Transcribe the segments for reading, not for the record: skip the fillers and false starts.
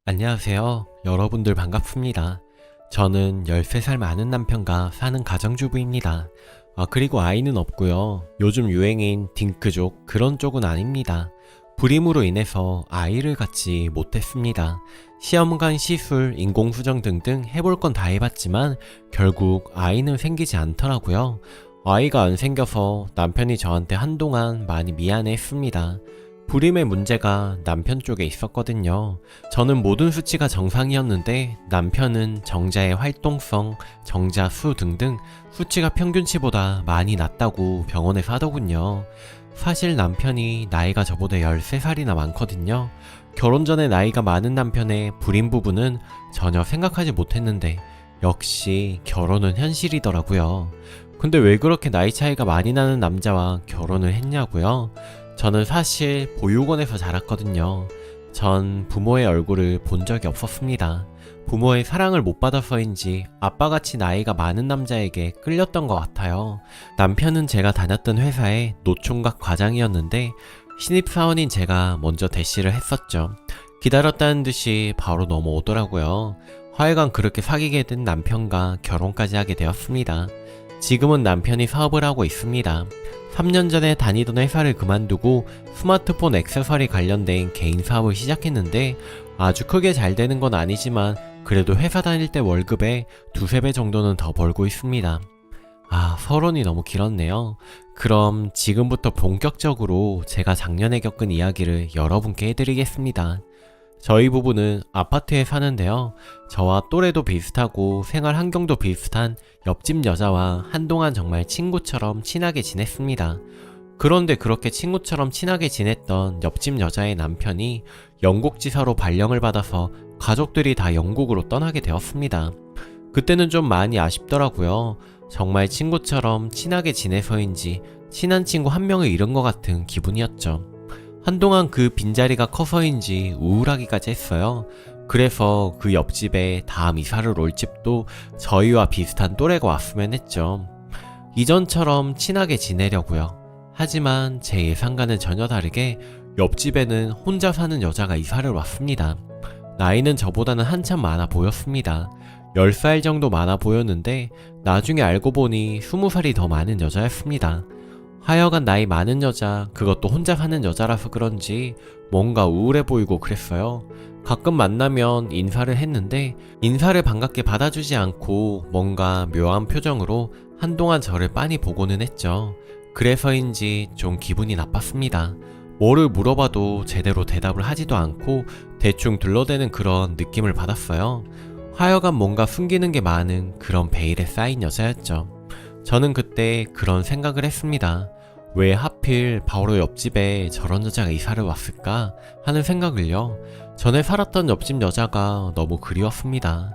안녕하세요. 여러분들 반갑습니다. 저는 13살 많은 남편과 사는 가정주부입니다. 그리고 아이는 없고요. 요즘 유행인 딩크족 그런 쪽은 아닙니다. 불임으로 인해서 아이를 갖지 못했습니다. 시험관 시술, 인공수정 등등 해볼 건 다 해봤지만 결국 아이는 생기지 않더라고요. 아이가 안 생겨서 남편이 저한테 한동안 많이 미안해했습니다. 불임의 문제가 남편 쪽에 있었거든요. 저는 모든 수치가 정상이었는데 남편은 정자의 활동성, 정자 수 등등 수치가 평균치보다 많이 낮다고 병원에서 하더군요. 사실 남편이 나이가 저보다 13살이나 많거든요. 결혼 전에 나이가 많은 남편의 불임 부분은 전혀 생각하지 못했는데 역시 결혼은 현실이더라고요. 근데 왜 그렇게 나이 차이가 많이 나는 남자와 결혼을 했냐고요? 저는 사실 보육원에서 자랐거든요. 전 부모의 얼굴을 본 적이 없었습니다. 부모의 사랑을 못 받아서인지 아빠같이 나이가 많은 남자에게 끌렸던 것 같아요. 남편은 제가 다녔던 회사의 노총각 과장이었는데 신입사원인 제가 먼저 대시를 했었죠. 기다렸다는 듯이 바로 넘어오더라고요. 하여간 그렇게 사귀게 된 남편과 결혼까지 하게 되었습니다. 지금은 남편이 사업을 하고 있습니다. 3년 전에 다니던 회사를 그만두고 스마트폰 액세서리 관련된 개인 사업을 시작했는데 아주 크게 잘 되는 건 아니지만 그래도 회사 다닐 때 월급의 두세 배 정도는 더 벌고 있습니다. 서론이 너무 길었네요. 그럼 지금부터 본격적으로 제가 작년에 겪은 이야기를 여러분께 해드리겠습니다. 저희 부부는 아파트에 사는데요. 저와 또래도 비슷하고 생활 환경도 비슷한 옆집 여자와 한동안 정말 친구처럼 친하게 지냈습니다. 그런데 그렇게 친구처럼 친하게 지냈던 옆집 여자의 남편이 영국 지사로 발령을 받아서 가족들이 다 영국으로 떠나게 되었습니다. 그때는 좀 많이 아쉽더라고요. 정말 친구처럼 친하게 지내서인지 친한 친구 한 명을 잃은 것 같은 기분이었죠. 한동안 그 빈자리가 커서인지 우울하기까지 했어요. 그래서 그 옆집에 다음 이사를 올 집도 저희와 비슷한 또래가 왔으면 했죠. 이전처럼 친하게 지내려고요. 하지만 제 예상과는 전혀 다르게 옆집에는 혼자 사는 여자가 이사를 왔습니다. 나이는 저보다는 한참 많아 보였습니다. 10살 정도 많아 보였는데 나중에 알고 보니 20살이 더 많은 여자였습니다. 하여간 나이 많은 여자, 그것도 혼자 사는 여자라서 그런지 뭔가 우울해 보이고 그랬어요. 가끔 만나면 인사를 했는데 인사를 반갑게 받아주지 않고 뭔가 묘한 표정으로 한동안 저를 빤히 보고는 했죠. 그래서인지 좀 기분이 나빴습니다. 뭐를 물어봐도 제대로 대답을 하지도 않고 대충 둘러대는 그런 느낌을 받았어요. 하여간 뭔가 숨기는 게 많은 그런 베일에 쌓인 여자였죠. 저는 그때 그런 생각을 했습니다. 왜 하필 바로 옆집에 저런 여자가 이사를 왔을까 하는 생각을요. 전에 살았던 옆집 여자가 너무 그리웠습니다.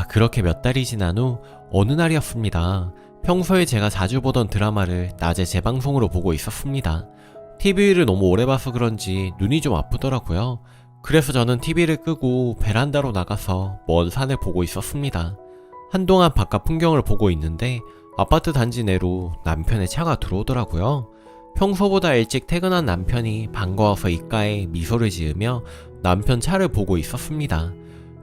그렇게 몇 달이 지난 후 어느 날이었습니다. 평소에 제가 자주 보던 드라마를 낮에 재방송으로 보고 있었습니다. TV를 너무 오래 봐서 그런지 눈이 좀 아프더라고요. 그래서 저는 TV를 끄고 베란다로 나가서 먼 산을 보고 있었습니다. 한동안 바깥 풍경을 보고 있는데 아파트 단지 내로 남편의 차가 들어오더라고요. 평소보다 일찍 퇴근한 남편이 반가워서 입가에 미소를 지으며 남편 차를 보고 있었습니다.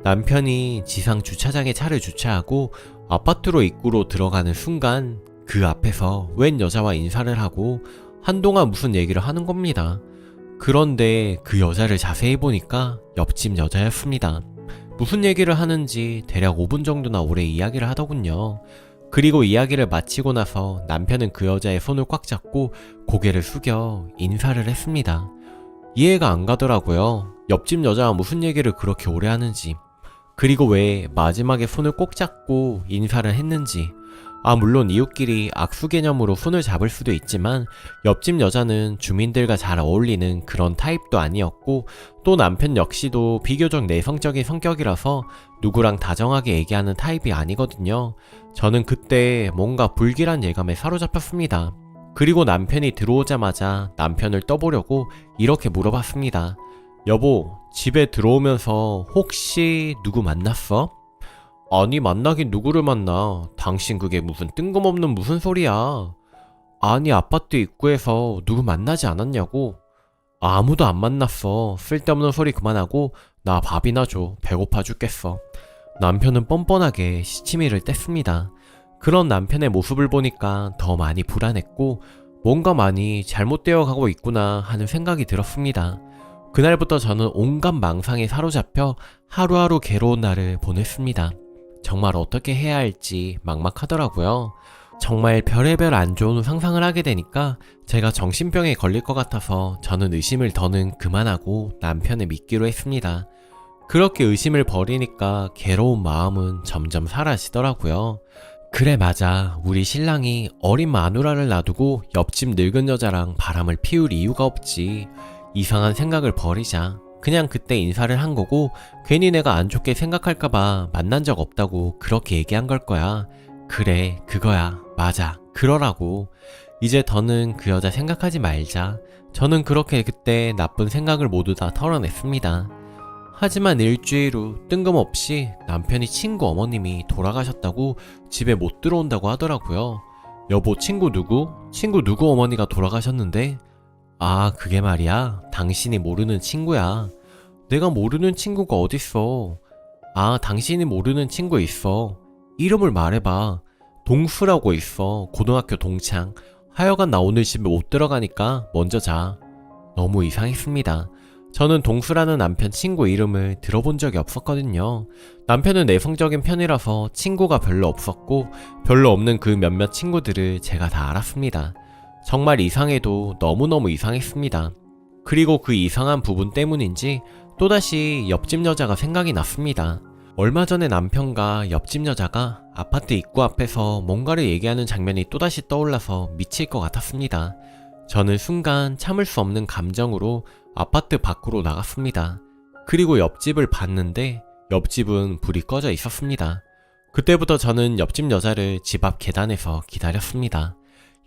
남편이 지상 주차장에 차를 주차하고 아파트로 입구로 들어가는 순간 그 앞에서 웬 여자와 인사를 하고 한동안 무슨 얘기를 하는 겁니다. 그런데 그 여자를 자세히 보니까 옆집 여자였습니다. 무슨 얘기를 하는지 대략 5분 정도나 오래 이야기를 하더군요. 그리고 이야기를 마치고 나서 남편은 그 여자의 손을 꽉 잡고 고개를 숙여 인사를 했습니다. 이해가 안 가더라고요. 옆집 여자와 무슨 얘기를 그렇게 오래 하는지, 그리고 왜 마지막에 손을 꼭 잡고 인사를 했는지. 물론 이웃끼리 악수 개념으로 손을 잡을 수도 있지만 옆집 여자는 주민들과 잘 어울리는 그런 타입도 아니었고 또 남편 역시도 비교적 내성적인 성격이라서 누구랑 다정하게 얘기하는 타입이 아니거든요. 저는 그때 뭔가 불길한 예감에 사로잡혔습니다. 그리고 남편이 들어오자마자 남편을 떠보려고 이렇게 물어봤습니다. 여보, 집에 들어오면서 혹시 누구 만났어? 아니, 만나긴 누구를 만나. 당신 그게 무슨 뜬금없는 무슨 소리야. 아니, 아파트 입구에서 누구 만나지 않았냐고. 아무도 안 만났어. 쓸데없는 소리 그만하고 나 밥이나 줘. 배고파 죽겠어. 남편은 뻔뻔하게 시치미를 뗐습니다. 그런 남편의 모습을 보니까 더 많이 불안했고 뭔가 많이 잘못되어 가고 있구나 하는 생각이 들었습니다. 그날부터 저는 온갖 망상에 사로잡혀 하루하루 괴로운 날을 보냈습니다. 정말 어떻게 해야 할지 막막하더라고요. 정말 별의별 안 좋은 상상을 하게 되니까 제가 정신병에 걸릴 것 같아서 저는 의심을 더는 그만하고 남편을 믿기로 했습니다. 그렇게 의심을 버리니까 괴로운 마음은 점점 사라지더라고요. 그래 맞아. 우리 신랑이 어린 마누라를 놔두고 옆집 늙은 여자랑 바람을 피울 이유가 없지. 이상한 생각을 버리자. 그냥 그때 인사를 한 거고 괜히 내가 안 좋게 생각할까봐 만난 적 없다고 그렇게 얘기한 걸 거야. 그래 그거야. 맞아. 그러라고. 이제 더는 그 여자 생각하지 말자. 저는 그렇게 그때 나쁜 생각을 모두 다 털어냈습니다. 하지만 일주일 후 뜬금없이 남편이 친구 어머님이 돌아가셨다고 집에 못 들어온다고 하더라고요. 여보 친구 누구? 친구 누구 어머니가 돌아가셨는데? 아 그게 말이야. 당신이 모르는 친구야. 내가 모르는 친구가 어딨어. 아 당신이 모르는 친구 있어. 이름을 말해봐. 동수라고 있어. 고등학교 동창. 하여간 나 오늘 집에 못 들어가니까 먼저 자. 너무 이상했습니다. 저는 동수라는 남편 친구 이름을 들어본 적이 없었거든요. 남편은 내성적인 편이라서 친구가 별로 없었고 별로 없는 그 몇몇 친구들을 제가 다 알았습니다. 정말 이상해도 너무너무 이상했습니다. 그리고 그 이상한 부분 때문인지 또다시 옆집 여자가 생각이 났습니다. 얼마 전에 남편과 옆집 여자가 아파트 입구 앞에서 뭔가를 얘기하는 장면이 또다시 떠올라서 미칠 것 같았습니다. 저는 순간 참을 수 없는 감정으로 아파트 밖으로 나갔습니다. 그리고 옆집을 봤는데 옆집은 불이 꺼져 있었습니다. 그때부터 저는 옆집 여자를 집 앞 계단에서 기다렸습니다.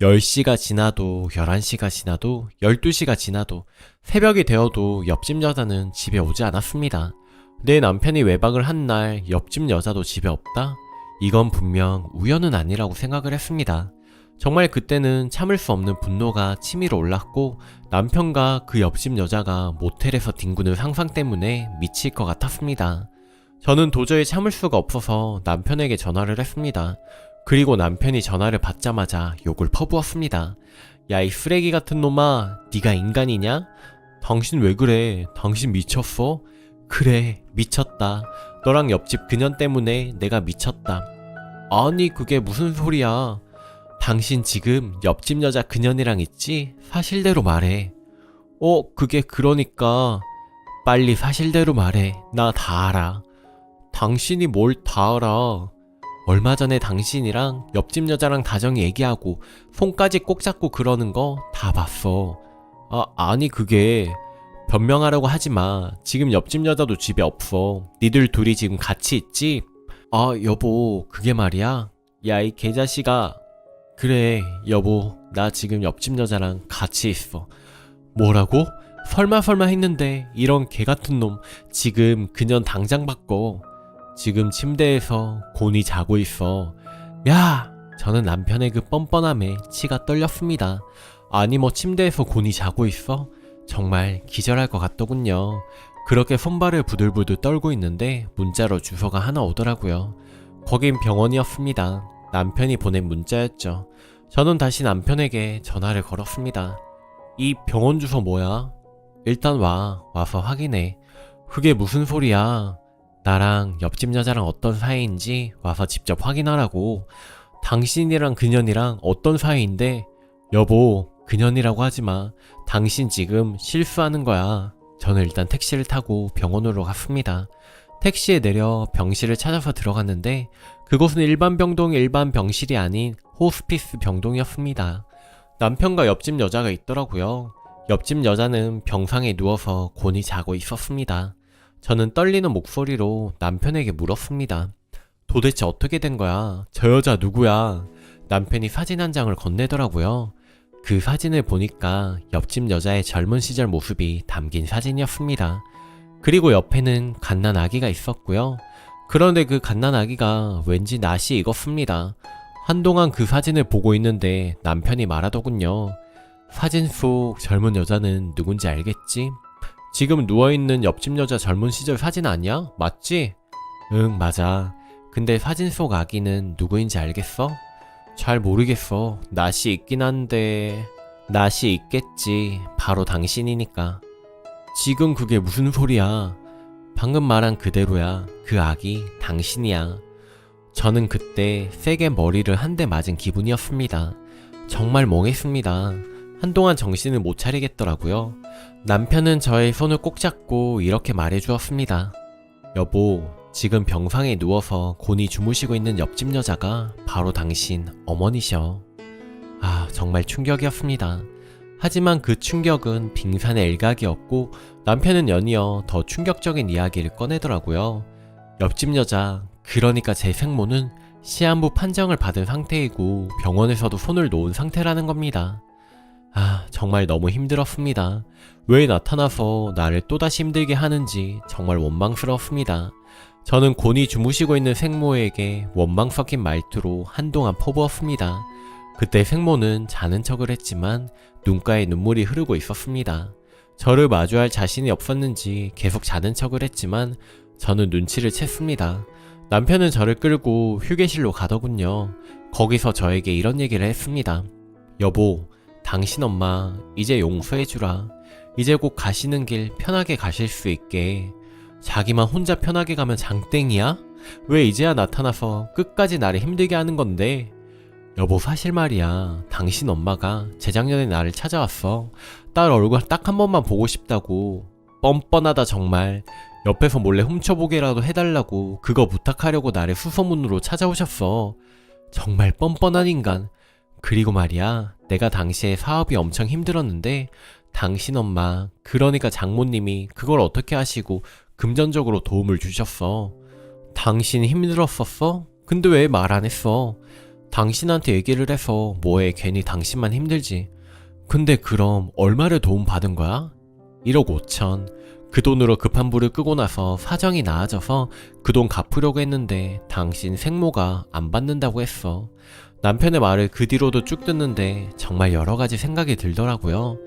10시가 지나도 11시가 지나도 12시가 지나도 새벽이 되어도 옆집 여자는 집에 오지 않았습니다. 내 남편이 외박을 한 날 옆집 여자도 집에 없다? 이건 분명 우연은 아니라고 생각을 했습니다. 정말 그때는 참을 수 없는 분노가 치밀어 올랐고 남편과 그 옆집 여자가 모텔에서 뒹구는 상상 때문에 미칠 것 같았습니다. 저는 도저히 참을 수가 없어서 남편에게 전화를 했습니다. 그리고 남편이 전화를 받자마자 욕을 퍼부었습니다. 야 이 쓰레기 같은 놈아, 네가 인간이냐? 당신 왜 그래? 당신 미쳤어? 그래 미쳤다. 너랑 옆집 그년 때문에 내가 미쳤다. 아니 그게 무슨 소리야. 당신 지금 옆집 여자 그년이랑 있지? 사실대로 말해. 그게 그러니까. 빨리 사실대로 말해. 나 다 알아. 당신이 뭘 다 알아. 얼마 전에 당신이랑 옆집 여자랑 다정히 얘기하고 손까지 꼭 잡고 그러는 거 다 봤어. 아니 그게 변명하려고 하지마. 지금 옆집 여자도 집에 없어. 니들 둘이 지금 같이 있지? 여보 그게 말이야. 야 이 개자식아. 그래 여보 나 지금 옆집 여자랑 같이 있어. 뭐라고? 설마 했는데 이런 개같은 놈 지금 그년 당장 바꿔. 지금 침대에서 곤히 자고 있어. 야! 저는 남편의 그 뻔뻔함에 치가 떨렸습니다. 아니 뭐 침대에서 곤히 자고 있어? 정말 기절할 것 같더군요. 그렇게 손발을 부들부들 떨고 있는데 문자로 주소가 하나 오더라고요. 거긴 병원이었습니다. 남편이 보낸 문자였죠. 저는 다시 남편에게 전화를 걸었습니다. 이 병원 주소 뭐야? 일단 와서 확인해. 그게 무슨 소리야? 나랑 옆집 여자랑 어떤 사이인지 와서 직접 확인하라고. 당신이랑 그년이랑 어떤 사이인데? 여보 그년이라고 하지마. 당신 지금 실수하는 거야. 저는 일단 택시를 타고 병원으로 갔습니다. 택시에 내려 병실을 찾아서 들어갔는데 그곳은 일반 병동의 일반 병실이 아닌 호스피스 병동이었습니다. 남편과 옆집 여자가 있더라고요. 옆집 여자는 병상에 누워서 곤히 자고 있었습니다. 저는 떨리는 목소리로 남편에게 물었습니다. 도대체 어떻게 된 거야? 저 여자 누구야? 남편이 사진 한 장을 건네더라고요. 그 사진을 보니까 옆집 여자의 젊은 시절 모습이 담긴 사진이었습니다. 그리고 옆에는 갓난 아기가 있었고요. 그런데 그 갓난 아기가 왠지 낯이 익었습니다. 한동안 그 사진을 보고 있는데 남편이 말하더군요. 사진 속 젊은 여자는 누군지 알겠지? 지금 누워있는 옆집 여자 젊은 시절 사진 아니야? 맞지? 응, 맞아. 근데 사진 속 아기는 누구인지 알겠어? 잘 모르겠어. 낯이 있긴 한데... 낯이 있겠지. 바로 당신이니까. 지금 그게 무슨 소리야? 방금 말한 그대로야. 그 아기 당신이야. 저는 그때 세게 머리를 한 대 맞은 기분이었습니다. 정말 멍했습니다. 한동안 정신을 못 차리겠더라고요. 남편은 저의 손을 꼭 잡고 이렇게 말해주었습니다. 여보, 지금 병상에 누워서 곤히 주무시고 있는 옆집 여자가 바로 당신 어머니셔. 아, 정말 충격이었습니다. 하지만 그 충격은 빙산의 일각이었고 남편은 연이어 더 충격적인 이야기를 꺼내더라고요. 옆집 여자, 그러니까 제 생모는 시한부 판정을 받은 상태이고 병원에서도 손을 놓은 상태라는 겁니다. 아, 정말 너무 힘들었습니다. 왜 나타나서 나를 또다시 힘들게 하는지 정말 원망스러웠습니다. 저는 곤히 주무시고 있는 생모에게 원망 섞인 말투로 한동안 퍼부었습니다. 그때 생모는 자는 척을 했지만 눈가에 눈물이 흐르고 있었습니다. 저를 마주할 자신이 없었는지 계속 자는 척을 했지만 저는 눈치를 챘습니다. 남편은 저를 끌고 휴게실로 가더군요. 거기서 저에게 이런 얘기를 했습니다. 여보, 당신 엄마 이제 용서해주라. 이제 곧 가시는 길 편하게 가실 수 있게. 자기만 혼자 편하게 가면 장땡이야? 왜 이제야 나타나서 끝까지 나를 힘들게 하는 건데? 여보, 사실 말이야. 당신 엄마가 재작년에 나를 찾아왔어. 딸 얼굴 딱 한 번만 보고 싶다고. 뻔뻔하다 정말. 옆에서 몰래 훔쳐보게라도 해달라고 그거 부탁하려고 나를 수소문으로 찾아오셨어. 정말 뻔뻔한 인간. 그리고 말이야, 내가 당시에 사업이 엄청 힘들었는데 당신 엄마, 그러니까 장모님이 그걸 어떻게 하시고 금전적으로 도움을 주셨어. 당신이 힘들었었어? 근데 왜 말 안 했어? 당신한테 얘기를 해서 뭐해, 괜히 당신만 힘들지. 근데 그럼 얼마를 도움 받은 거야? 1억 5천. 그 돈으로 급한 불을 끄고 나서 사정이 나아져서 그 돈 갚으려고 했는데 당신 생모가 안 받는다고 했어. 남편의 말을 그 뒤로도 쭉 듣는데 정말 여러 가지 생각이 들더라고요.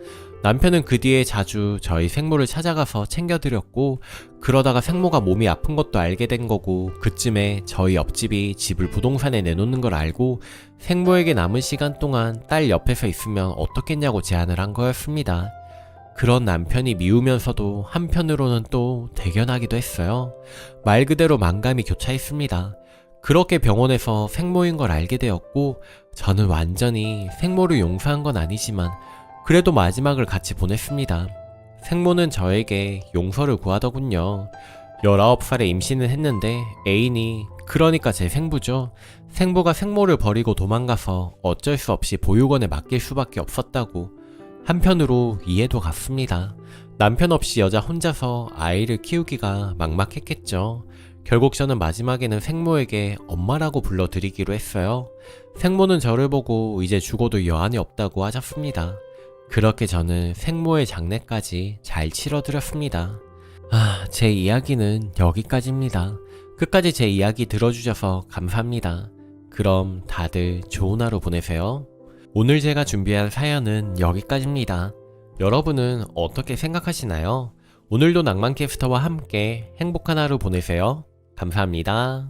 남편은 그 뒤에 자주 저희 생모를 찾아가서 챙겨드렸고, 그러다가 생모가 몸이 아픈 것도 알게 된 거고, 그쯤에 저희 옆집이 집을 부동산에 내놓는 걸 알고 생모에게 남은 시간 동안 딸 옆에서 있으면 어떻겠냐고 제안을 한 거였습니다. 그런 남편이 미우면서도 한편으로는 또 대견하기도 했어요. 말 그대로 만감이 교차했습니다. 그렇게 병원에서 생모인 걸 알게 되었고, 저는 완전히 생모를 용서한 건 아니지만 그래도 마지막을 같이 보냈습니다. 생모는 저에게 용서를 구하더군요. 19살에 임신을 했는데 애인이, 그러니까 제 생부죠. 생부가 생모를 버리고 도망가서 어쩔 수 없이 보육원에 맡길 수밖에 없었다고. 한편으로 이해도 갔습니다. 남편 없이 여자 혼자서 아이를 키우기가 막막했겠죠. 결국 저는 마지막에는 생모에게 엄마라고 불러드리기로 했어요. 생모는 저를 보고 이제 죽어도 여한이 없다고 하셨습니다. 그렇게 저는 생모의 장례까지 잘 치러드렸습니다. 제 이야기는 여기까지입니다. 끝까지 제 이야기 들어주셔서 감사합니다. 그럼 다들 좋은 하루 보내세요. 오늘 제가 준비한 사연은 여기까지입니다. 여러분은 어떻게 생각하시나요? 오늘도 낭만캐스터와 함께 행복한 하루 보내세요. 감사합니다.